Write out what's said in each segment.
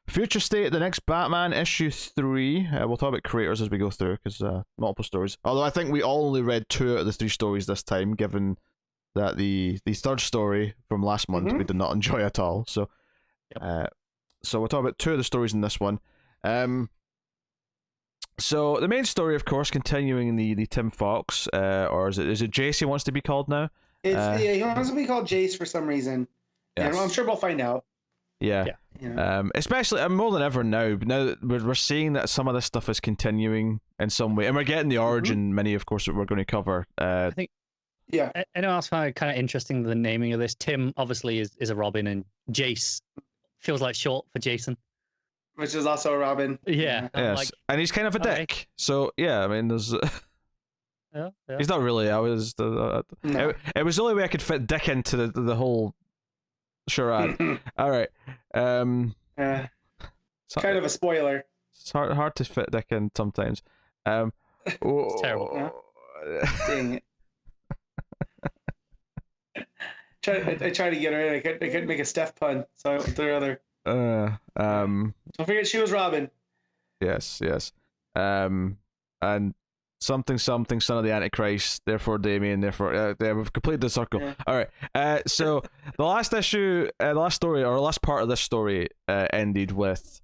Future State, the next Batman, issue 3. We'll talk about creators as we go through, because multiple stories. Although I think we all only read 2 out of the 3 stories this time, given that the third story from last month we did not enjoy at all. So, so we'll talk about 2 of the stories in this one. So the main story, of course, continuing the Tim Fox, or is it Jace he wants to be called now? He wants to be called Jace for some reason. Yes. And I'm sure we'll find out. Yeah. Especially more than ever now that we're seeing that some of this stuff is continuing in some way, and we're getting the origin. Many, of course, that we're going to cover. I think. Yeah. I know. I find it kind of interesting the naming of this. Tim obviously is a Robin, and Jace feels like short for Jason, which is also a Robin. Yeah. Yes, and he's kind of a dick. So yeah, I mean, there's. Yeah. He's not really. I was. No. It was the only way I could fit Dick into the whole charade. All right. Kind of a spoiler. It's hard to fit Dick in sometimes. It's terrible. Dang it. I tried to get her in. I couldn't make a Steph pun, so I went with the other. Don't forget she was Robin. Yes. And something, son of the Antichrist, therefore Damien, therefore we've completed the circle. Yeah. All right. So the last issue, the last story, or last part of this story ended with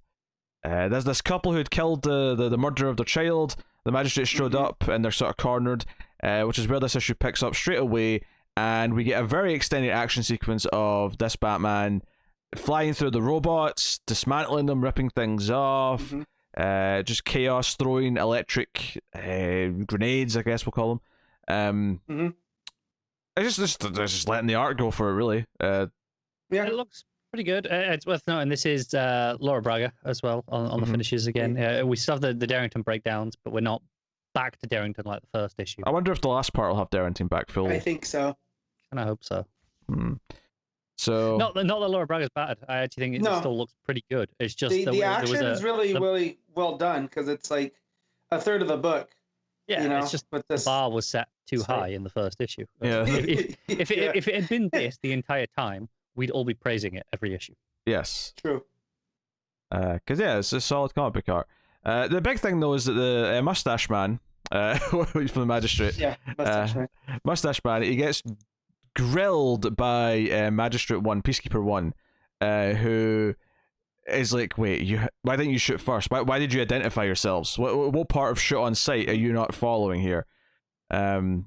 there's this couple who'd killed the murderer of their child. The magistrate showed up and they're sort of cornered, which is where this issue picks up straight away, and we get a very extended action sequence of this Batman flying through the robots, dismantling them, ripping things off. Just chaos, throwing electric grenades, I guess we'll call them. It's just letting the art go for it, really. Yeah, it looks pretty good. It's worth noting this is Laura Braga as well on the finishes again. We still have the Darrington breakdowns, but we're not back to Darrington like the first issue. I wonder if the last part will have Darrington back full. I think so. And I hope so. So not that Laura Braga's bad. I actually think it still looks pretty good. It's just the action is really well done, because it's like a third of the book. Yeah, it's just the bar was set too high in the first issue. Yeah. If it had been this the entire time, we'd all be praising it every issue. Yes. True. Because it's a solid comic book art. The big thing though is that the Mustache Man, from the Magistrate. Yeah, Mustache Man, he gets grilled by Magistrate 1, Peacekeeper 1, who is like, wait, why didn't you shoot first? Why did you identify yourselves? What part of shoot on sight are you not following here? And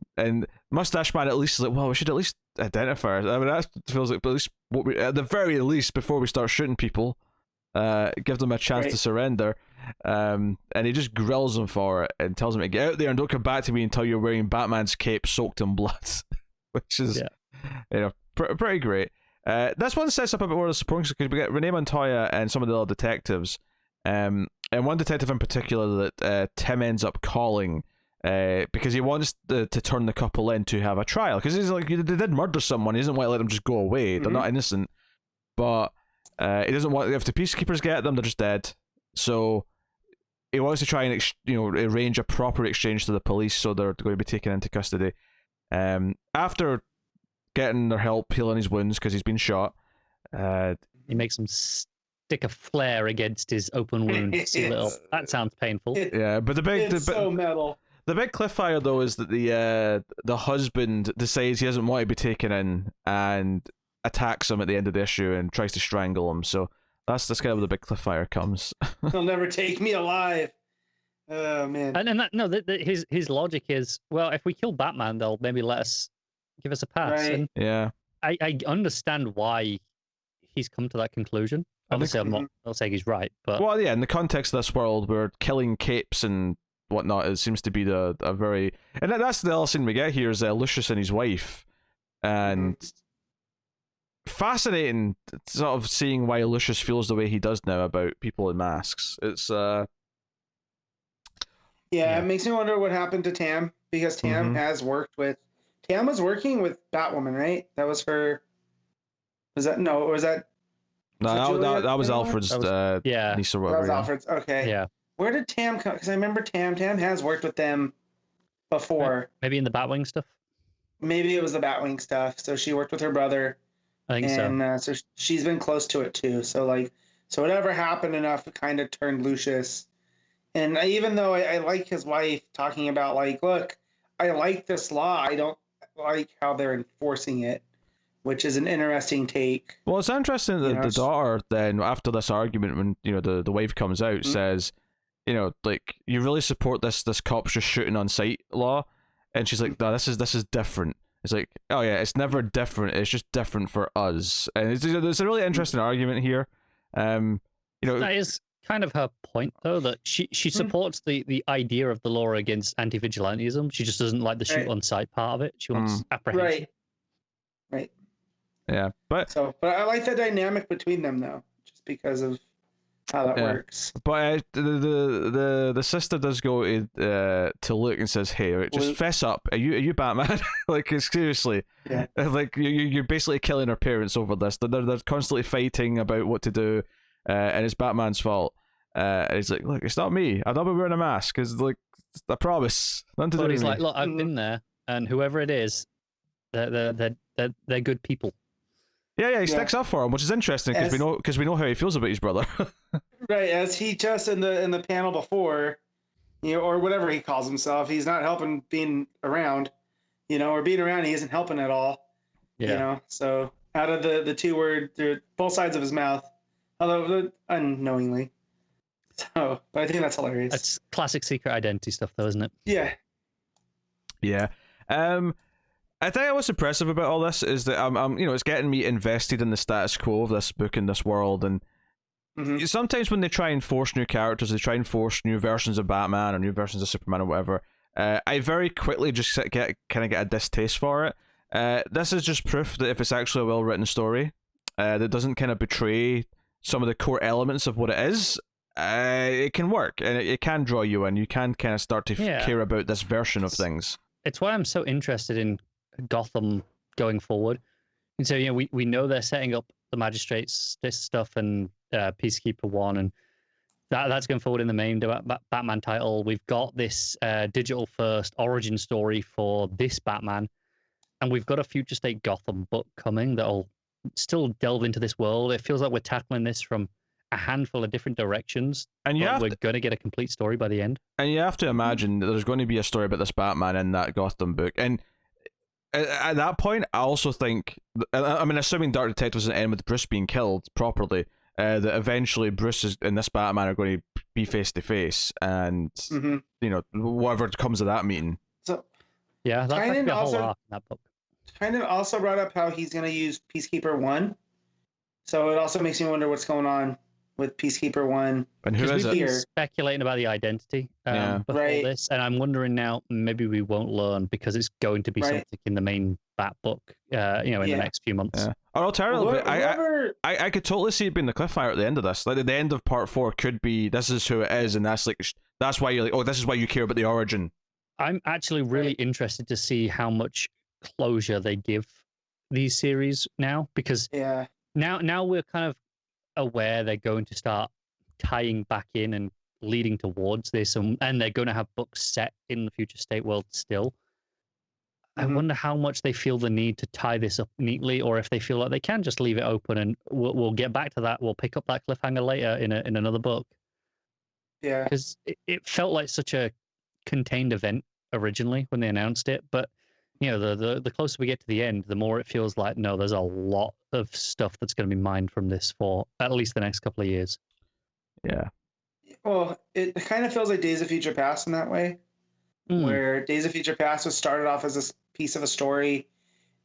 Mustache Man at least is like, well, we should at least identify. I mean, that feels like at least at the very least, before we start shooting people, give them a chance to surrender. And he just grills them for it and tells them to get out there and don't come back to me until you're wearing Batman's cape soaked in blood. Which is, pretty great. This one sets up a bit more of the supporting, because we get Renee Montoya and some of the other detectives, and one detective in particular that Tim ends up calling because he wants to turn the couple in to have a trial, because he's like, they did murder someone, he doesn't want to let them just go away, they're not innocent, but he doesn't want, if the peacekeepers get them, they're just dead, so he wants to try and arrange a proper exchange to the police, so they're going to be taken into custody. After getting their help healing his wounds because he's been shot, he makes them stick a flare against his open wound. That sounds painful. But so metal. The big cliffhanger though is that the husband decides he doesn't want to be taken in and attacks him at the end of the issue and tries to strangle him. So that's kind of where the big cliffhanger comes. He'll never take me alive. Oh man! And his logic is, well, if we kill Batman, they'll maybe give us a pass. Right. And yeah, I understand why he's come to that conclusion. Obviously, I'm not saying he's right, but in the context of this world, where killing capes and whatnot, it seems to be a very, and that's the other scene we get here is Lucius and his wife, and fascinating sort of seeing why Lucius feels the way he does now about people in masks. It's it makes me wonder what happened to Tam, because Tam was working with Batwoman, right? That was her. That was Alfred's niece or whatever. That was Alfred's. Okay. Yeah. Where did Tam come? Because I remember Tam has worked with them before. Maybe in the Batwing stuff. Maybe it was the Batwing stuff. So she worked with her brother. I think so. And so she's been close to it too. So like So whatever happened enough kind of turned Lucius. And even though I like his wife talking about like, look, I like this law, I don't like how they're enforcing it, which is an interesting take. Well, it's interesting that the daughter then, after this argument, when the wife comes out, says, like, you really support this cops just shooting on sight law, and she's like, no, this is different. It's like, oh yeah, it's never different. It's just different for us, and there's a really interesting argument here. That is kind of her point, though, that she supports the idea of the law against anti-vigilantism. She just doesn't like the shoot on sight part of it. She wants apprehension. Right. Yeah, but I like the dynamic between them though, just because of how that works. But the sister does go to Luke and says, "Hey, just fess up. Are you Batman? Like, seriously? Yeah. Like you're basically killing her parents over this. They're constantly fighting about what to do, and it's Batman's fault." And he's like, "Look, it's not me. I've not been wearing a mask. Cause like, I promise, nothing to do with me." He's like, "Look, I've been there, and whoever it is, they're good people." Yeah, he sticks up for him, which is interesting because we know how he feels about his brother. Right, as he just in the panel before, or whatever he calls himself, he's not helping being around, or being around, he isn't helping at all. Yeah. So out of the two words, they're both sides of his mouth, although unknowingly. So, but I think that's hilarious. That's classic secret identity stuff, though, isn't it? Yeah. Yeah. I think what's impressive about all this is that it's getting me invested in the status quo of this book and this world. And sometimes when they try and force new characters, they try and force new versions of Batman or new versions of Superman or whatever. I very quickly just get a distaste for it. This is just proof that if it's actually a well-written story that doesn't kind of betray some of the core elements of what it is, it can work and it can draw you in. You can kind of start to care about this version of things. It's why I'm so interested in Gotham going forward. And so, we know they're setting up the magistrates, this stuff, and Peacekeeper 1, and that's going forward in the main Batman title. We've got this digital first origin story for this Batman, and we've got a future state Gotham book coming that'll still delve into this world. It feels like we're tackling this from a handful of different directions, and we're going to get a complete story by the end. And you have to imagine that there's going to be a story about this Batman in that Gotham book, and at that point, I also think, assuming Dark Detective doesn't end with Bruce being killed properly, that eventually Bruce and this Batman are going to be face to face, and whatever comes of that meeting. So yeah, that's like a whole arc in that book. Tynan also brought up how he's going to use Peacekeeper 1, so it also makes me wonder what's going on with Peacekeeper 1. And who is it? We've been speculating about the identity before this, and I'm wondering now, maybe we won't learn because it's going to be something in the main Bat book, in the next few months. Yeah. Or alternatively, I could totally see it being the cliffhanger at the end of this. Like, at the end of part 4 could be, this is who it is, and that's why you're like, oh, this is why you care about the origin. I'm actually really interested to see how much closure they give these series now, because now we're kind of aware they're going to start tying back in and leading towards this, and they're going to have books set in the future state world still. I wonder how much they feel the need to tie this up neatly, or if they feel like they can just leave it open and we'll get back to that. We'll pick up that cliffhanger later in another book. Yeah, because it felt like such a contained event originally when they announced it, but the closer we get to the end, the more it feels like, no, there's a lot of stuff that's going to be mined from this for at least the next couple of years. Yeah. Well, it kind of feels like Days of Future Past in that way, where Days of Future Past was started off as a piece of a story,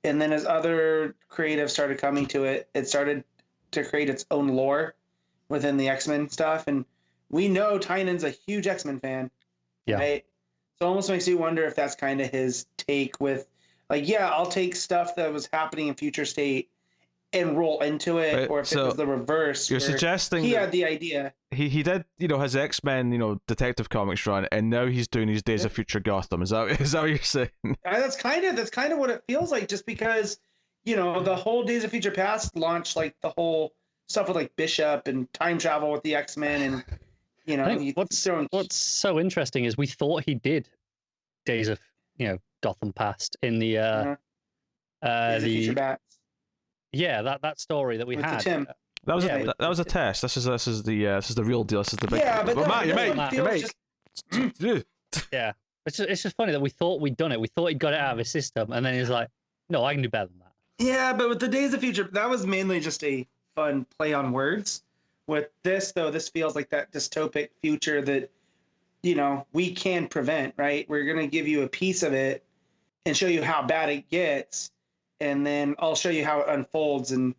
and then as other creatives started coming to it, it started to create its own lore within the X-Men stuff. And we know Tynan's a huge X-Men fan, right? So it almost makes you wonder if that's kind of his take with, like, I'll take stuff that was happening in Future State and roll into it, or if it was the reverse. You're suggesting he had the idea. He did, his X-Men, Detective Comics run, and now he's doing his Days of Future Gotham. Is that what you're saying? That's kind of what it feels like, just because, the whole Days of Future Past launched, like, the whole stuff with, like, Bishop and time travel with the X-Men, and what's so interesting is we thought he did Days of Gotham Past in the Future Bats. Yeah, that story that we with had. Tim. That was a test. This is the real deal. This is the big. Yeah, but Matt, you make. Yeah, it's just funny that we thought we'd done it. We thought he'd got it out of his system, and then he's like, "No, I can do better than that." Yeah, but with the Days of Future, that was mainly just a fun play on words. With this, though, this feels like that dystopic future that, we can prevent, right? We're going to give you a piece of it and show you how bad it gets, and then I'll show you how it unfolds and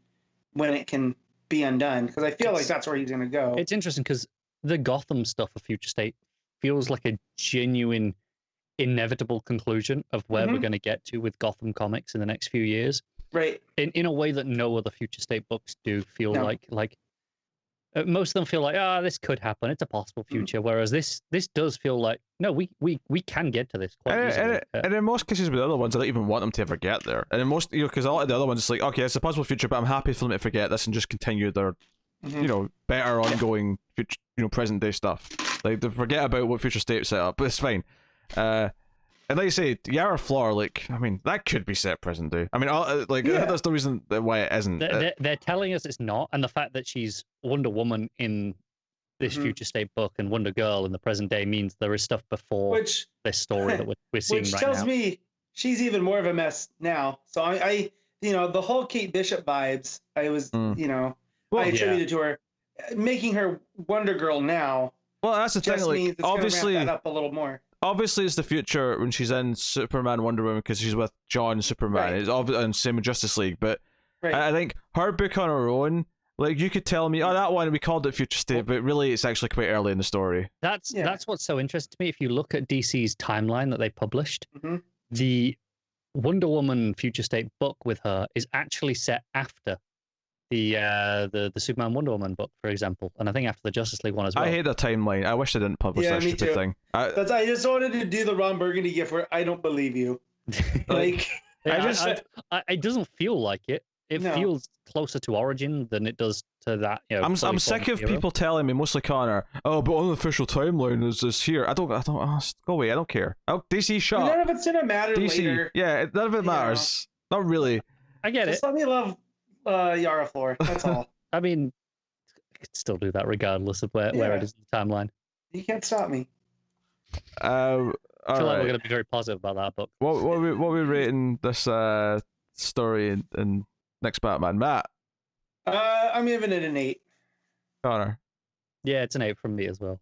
when it can be undone, because I feel like that's where he's going to go. It's interesting because the Gotham stuff of Future State feels like a genuine, inevitable conclusion of where we're going to get to with Gotham comics in the next few years. Right. In a way that no other Future State books do feel like most of them feel like, this could happen. It's a possible future. Whereas this does feel like, no, we can get to this quite easily. And in most cases with the other ones, I don't even want them to ever get there. And in most, because a lot of the other ones, it's like, okay, it's a possible future, but I'm happy for them to forget this and just continue their, better ongoing future, present day stuff. Like, they forget about what Future State set up, but it's fine. And like you say, Yara Flor, that could be set present day. That's the reason why it isn't. They're telling us it's not, and the fact that she's Wonder Woman in this Future State book and Wonder Girl in the present day means there is stuff before this story that we're seeing right now. Which tells me she's even more of a mess now. So I the whole Kate Bishop vibes, I was, I attributed to her. Making her Wonder Girl now. Well, that's the thing. Means it's obviously, ramp that up a little more. Obviously, it's the future when she's in Superman, Wonder Woman, because she's with John Superman. Right. It's and same with Justice League. But I think her book on her own, you could tell me, that one we called it Future State, but really it's actually quite early in the story. That's what's so interesting to me. If you look at DC's timeline that they published, the Wonder Woman Future State book with her is actually set after the Superman Wonder Woman book, for example, and I think after the Justice League one as well. I hate the timeline. I wish they didn't publish that stupid thing. I just wanted to do the Ron Burgundy gift where I don't believe you. It doesn't feel like it. It feels closer to Origin than it does to that. I'm sick of people telling me, mostly Connor, but on the official timeline is here. I don't. Go away. I don't care. DC shot. None of it's gonna matter DC, later. Yeah, none of it matters. Not really. I get just let me love Yara Flor. That's all. I mean, I could still do that regardless of where it is in the timeline. You can't stop me. I feel like we're going to be very positive about that book. What are we rating this story in next Batman, Matt? I'm giving it an 8. Connor? Yeah, it's an 8 from me as well.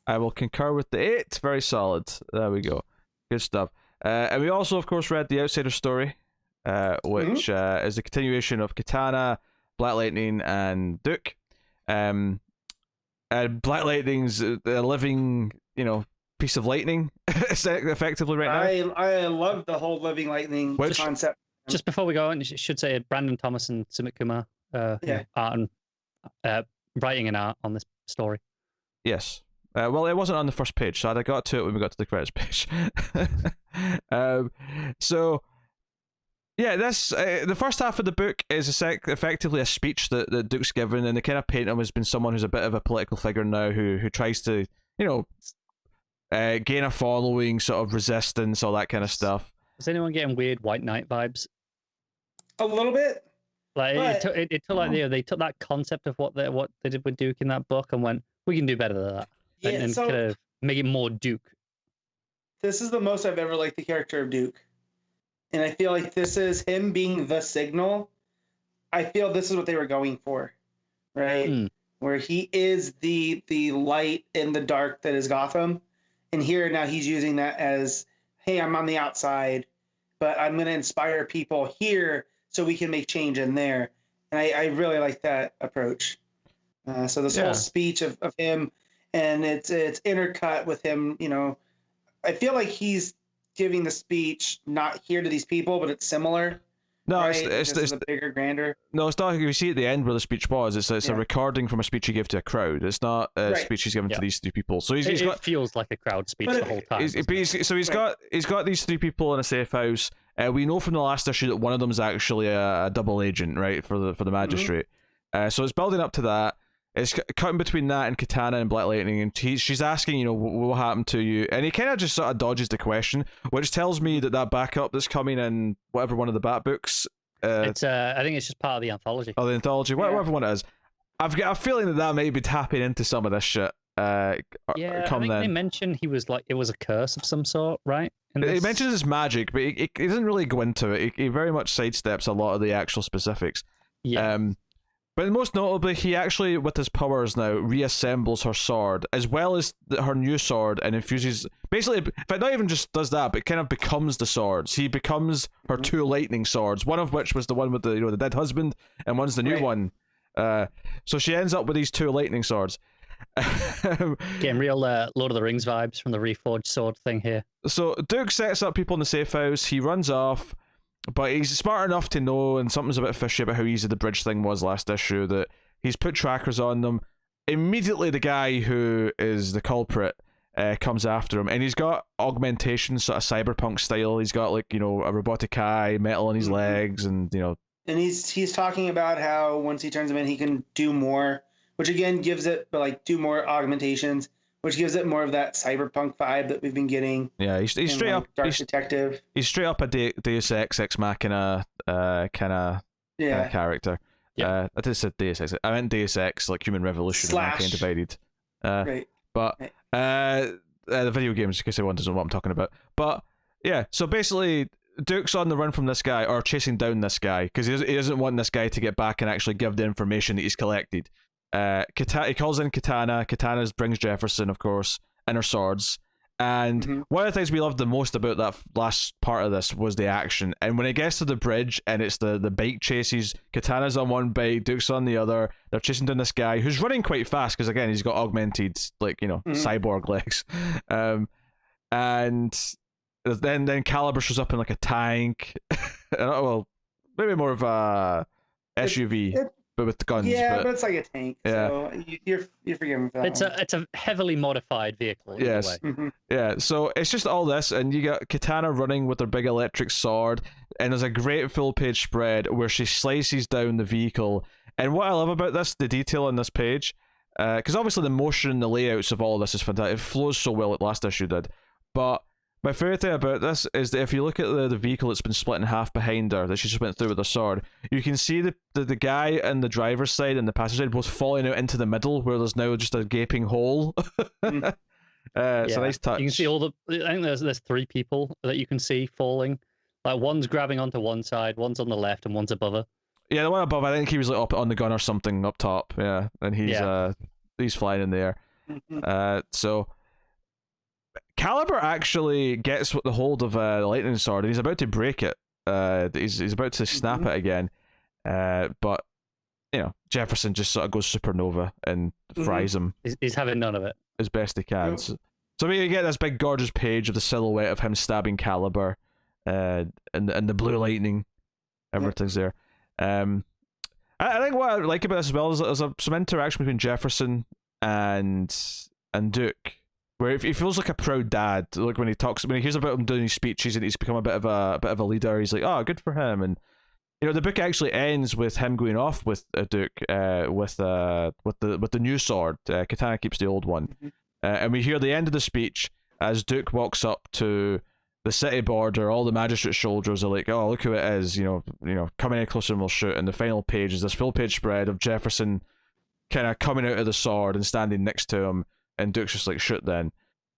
I will concur with the 8. Very solid. There we go. Good stuff. And we also, of course, read the Outsider story, which is a continuation of Katana, Black Lightning, and Duke. And Black Lightning's a living, piece of lightning, effectively right now. I love the whole living lightning concept. Just before we go on, you should say Brandon Thomas and Sumit Kumar, art and writing and art on this story. Yes. Well, it wasn't on the first page, so I got to it when we got to the credits page. So, yeah, this the first half of the book is effectively a speech that Duke's given, and they kind of paint him as being someone who's a bit of a political figure now who tries to, gain a following, sort of resistance, all that kind of stuff. Is anyone getting weird White Knight vibes? A little bit. It took like they took that concept of what they did with Duke in that book and went, we can do better than that, and kind of make it more Duke. This is the most I've ever liked the character of Duke, and I feel like this is him being the signal. I feel this is what they were going for, right? Where he is the light in the dark that is Gotham, and here now he's using that as, hey, I'm on the outside, but I'm going to inspire people here so we can make change in there. And I really like that approach. So this whole speech of him, and it's intercut with him, I feel like he's giving the speech not here to these people, but it's similar. No, right? it's a bigger, grander. No, it's not. You see at the end where the speech was. It's a recording from a speech he gave to a crowd. It's not a speech he's given to these three people. So it feels like a crowd speech the whole time. He's got these three people in a safe house. We know from the last issue that one of them is actually a double agent, right, for the magistrate. So it's building up to that. It's cutting between that and Katana and Black Lightning, and she's asking, what happened to you? And he kind of just sort of dodges the question, which tells me that backup that's coming in whatever one of the Bat books it's I think it's just part of the anthology. Oh, the anthology, whatever one it is. I've got a feeling that may be tapping into some of this shit. I think they mentioned he was like it was a curse of some sort, right? He mentions his magic, but he doesn't really go into it. He very much sidesteps a lot of the actual specifics. Yeah. But most notably, he actually, with his powers now, reassembles her sword, as well as her new sword, and infuses... Basically, in fact, not even just does that, but kind of becomes the swords. He becomes her two lightning swords, one of which was the one with the dead husband, and one's the new one. So she ends up with these two lightning swords. Getting real Lord of the Rings vibes from the reforged sword thing here. So Duke sets up people in the safe house. He runs off, but he's smart enough to know, and something's a bit fishy about how easy the bridge thing was last issue, that he's put trackers on them. Immediately the guy who is the culprit comes after him, and he's got augmentation, sort of cyberpunk style. He's got like, a robotic eye, metal on his legs, and and he's talking about how once he turns him in, he can do more, which again gives it do more augmentations, which gives it more of that cyberpunk vibe that we've been getting. Yeah, he's straight up Dark Detective. He's straight up a Deus Ex Machina kind of character. Yeah. I just said Deus Ex. I meant Deus Ex, like Human Revolution and Mankind Divided. Right. But the video games, in case everyone doesn't know what I'm talking about. But yeah, so basically, Duke's on the run from this guy, or chasing down this guy, because he doesn't want this guy to get back and actually give the information that he's collected. He calls in Katana. Katana brings Jefferson, of course, and her swords. And one of the things we loved the most about that last part of this was the action. And when it gets to the bridge and it's the bike chases, Katana's on one bike, Duke's on the other. They're chasing down this guy who's running quite fast because, again, he's got augmented, cyborg legs. And then Caliber shows up in like a tank. Well, maybe more of a SUV. But with guns. Yeah, but it's like a tank. Yeah. So you're forgiven for that. It's a heavily modified vehicle. Yes. Yeah. So it's just all this, and you got Katana running with her big electric sword, and there's a great full page spread where she slices down the vehicle. And what I love about this, the detail on this page, because obviously the motion and the layouts of all of this is fantastic. It flows so well like last issue did, but my favorite thing about this is that if you look at the vehicle that's been split in half behind her, that she just went through with her sword, you can see the guy in the driver's side and the passenger side both falling out into the middle, where there's now just a gaping hole. It's a nice touch. You can see I think there's three people that you can see falling. Like one's grabbing onto one side, one's on the left, and one's above her. Yeah, the one above, I think he was like up on the gun or something up top. Yeah, and he's flying in the air. So Caliber actually gets the hold of the lightning sword, and he's about to break it. He's about to snap it again, but Jefferson just sort of goes supernova and fries him. He's having none of it as best he can. So we get this big gorgeous page of the silhouette of him stabbing Caliber, and the blue lightning. Everything's there. I think what I like about this as well is there's some interaction between Jefferson and Duke, where he feels like a proud dad. Like when he hears about him doing his speeches and he's become a bit of a leader, he's like, oh, good for him. And the book actually ends with him going off with Duke with the new sword. Katana keeps the old one, and we hear the end of the speech as Duke walks up to the city border. All the magistrate soldiers are like, oh, look who it is, coming in closer and we'll shoot. And the final page is this full page spread of Jefferson kind of coming out of the sword and standing next to him. And Duke's just like, shoot then.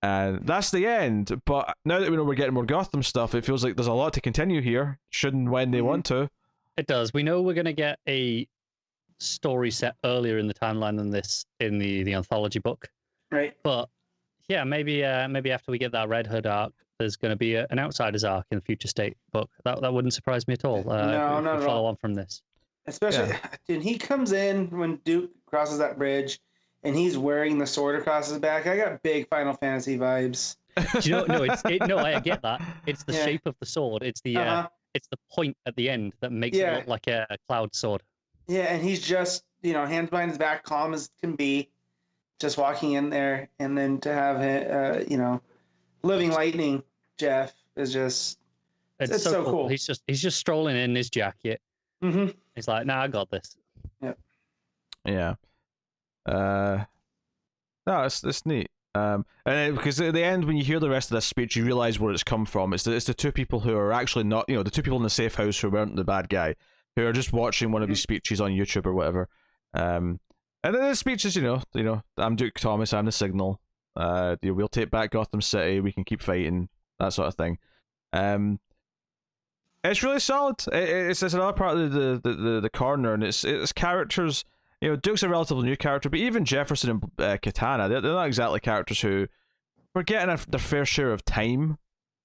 And that's the end. But now that we know we're getting more Gotham stuff, it feels like there's a lot to continue here, should and when they want to. It does. We know we're going to get a story set earlier in the timeline than this in the anthology book. Right. But yeah, maybe after we get that Red Hood arc, there's going to be an Outsiders arc in the Future State book. That wouldn't surprise me at all. No, not at all. Follow on from this. Especially, dude, he comes in when Duke crosses that bridge, and he's wearing the sword across his back. I got big Final Fantasy vibes. Do you know? No, I get that. It's the shape of the sword. It's the point at the end that makes it look like a cloud sword. Yeah, and he's just hands behind his back, calm as can be, just walking in there, and then to have it, living lightning Jeff is just it's so cool. He's just strolling in his jacket. He's like, nah, I got this. Yep. Yeah. No, it's neat. And because at the end, when you hear the rest of this speech, you realize where it's come from. It's the two people who are actually not, the two people in the safe house who weren't the bad guy. who are just watching one of his speeches on YouTube or whatever. And then the speeches, you know, I'm Duke Thomas, I'm the Signal. We'll take back Gotham City. We can keep fighting, that sort of thing. It's really solid. It's another part of the corner, and it's characters. You know, Duke's a relatively new character, but even Jefferson and Katana, they're not exactly characters who were getting their fair share of time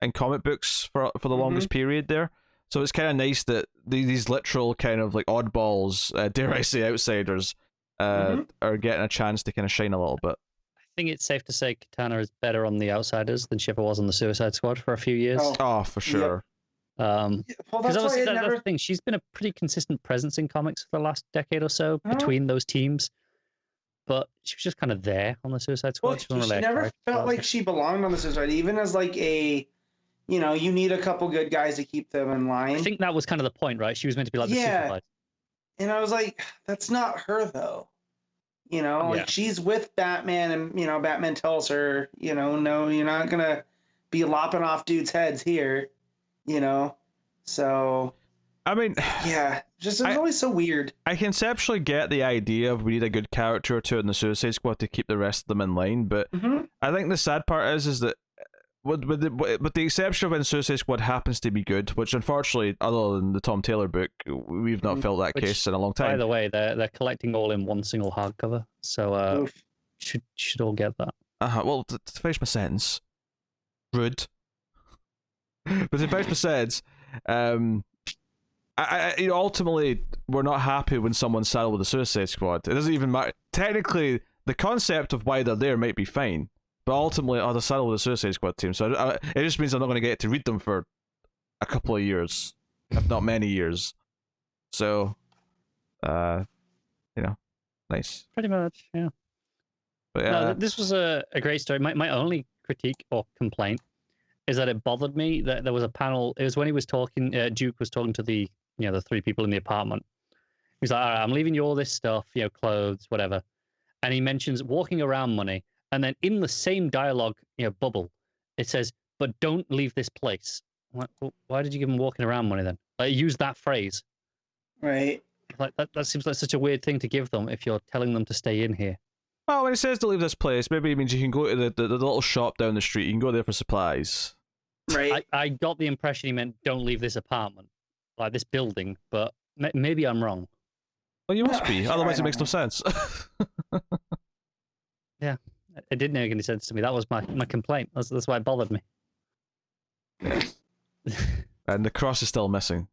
in comic books for the longest period there. So it's kind of nice that these literal kind of like oddballs, dare I say outsiders, are getting a chance to kind of shine a little bit. I think it's safe to say Katana is better on the Outsiders than she ever was on the Suicide Squad for a few years. Oh, for sure. Well, that's why that's the thing. She's been a pretty consistent presence in comics for the last decade or so between those teams. But she was just kind of there on the Suicide Squad. Well, she never felt like she belonged on the Suicide, even as like a, you know, you need a couple good guys to keep them in line. I think that was kind of the point, right? She was meant to be like the supervisor. And I was like, that's not her though. You know, like she's with Batman, and you know, Batman tells her, you know, no, you're not gonna be lopping off dudes' heads here. You know, so I mean, just it's always so weird. I conceptually get the idea of we need a good character or two in the Suicide Squad to keep the rest of them in line, but I think the sad part is that with the exception of when Suicide Squad happens to be good, which unfortunately, other than the Tom Taylor book, we've not felt that case in a long time. By the way, they're collecting all in one single hardcover, so should all get that. Well, to finish my sentence, rude. But to finish my sentence, I ultimately we're not happy when someone's saddled with the Suicide Squad. It doesn't even matter. Technically, the concept of why they're there might be fine. But ultimately, they're saddled with the Suicide Squad team, so it just means I'm not going to get to read them for a couple of years, if not many years. So, you know, nice. Pretty much, yeah. But, no, this was a great story. My only critique or complaint is that it bothered me that there was a panel. It was when he was talking. Duke was talking to the three people in the apartment. He's like, "All right, I'm leaving you all this stuff, clothes, whatever," and he mentions walking around money. And then in the same dialogue, bubble, it says, "But don't leave this place." I'm like, well, why did you give him walking around money then? Like, use that phrase. Right. Like that seems like such a weird thing to give them if you're telling them to stay in here. Well, when it says to leave this place, maybe it means you can go to the little shop down the street. You can go there for supplies. Right. I got the impression he meant don't leave this apartment, like this building, but maybe I'm wrong. Well, you must be. Otherwise, it makes no sense. Yeah. It didn't make any sense to me. That was my complaint. That's why it bothered me. And the cross is still missing.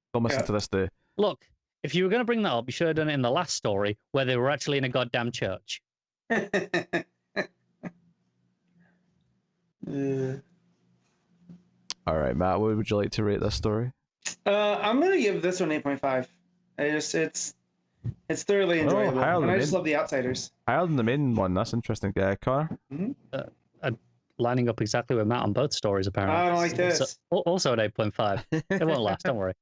Still missing to this day. Look, if you were going to bring that up, you should have done it in the last story where they were actually in a goddamn church. All right, Matt, what would you like to rate this story? I'm going to give this one 8.5. It's thoroughly enjoyable, and I just love the Outsiders. Higher than the main one. That's interesting. Connor? Lining up exactly with Matt on both stories, apparently. I don't like this. Also at 8.5. It won't last, don't worry.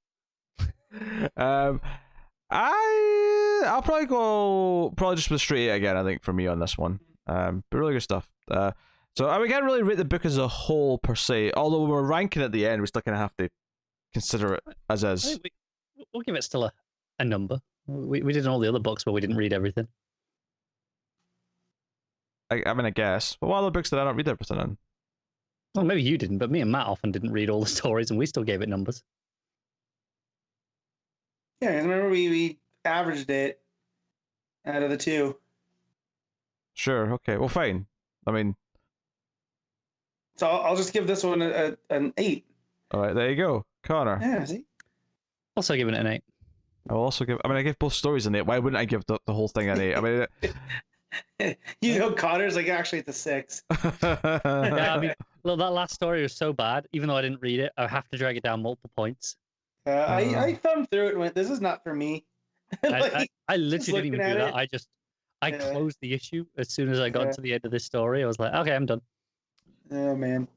I'll probably go just with straight 8 again, I think, for me on this one. But really good stuff. So we can't really rate the book as a whole, per se. Although when we're ranking at the end, we still kind of have to consider it as is. We'll give it still a number. We did in all the other books, but we didn't read everything. I mean, I guess. But what other books did I not read everything in? Well, maybe you didn't, but me and Matt often didn't read all the stories, and we still gave it numbers. Yeah, I remember we averaged it out of the two. Sure, okay. Well, fine. I mean... So I'll just give this one an 8. All right, there you go. Connor. Yeah, see? Also giving it an 8. I will also give... I mean, I gave both stories an 8. Why wouldn't I give the whole thing an 8? I mean... Connor's like, actually, it's a 6. Yeah, I mean, look, that last story was so bad. Even though I didn't read it, I have to drag it down multiple points. I thumbed through it and went, this is not for me. I literally didn't even do that. I closed the issue as soon as I got to the end of this story. I was like, okay, I'm done. Oh, man.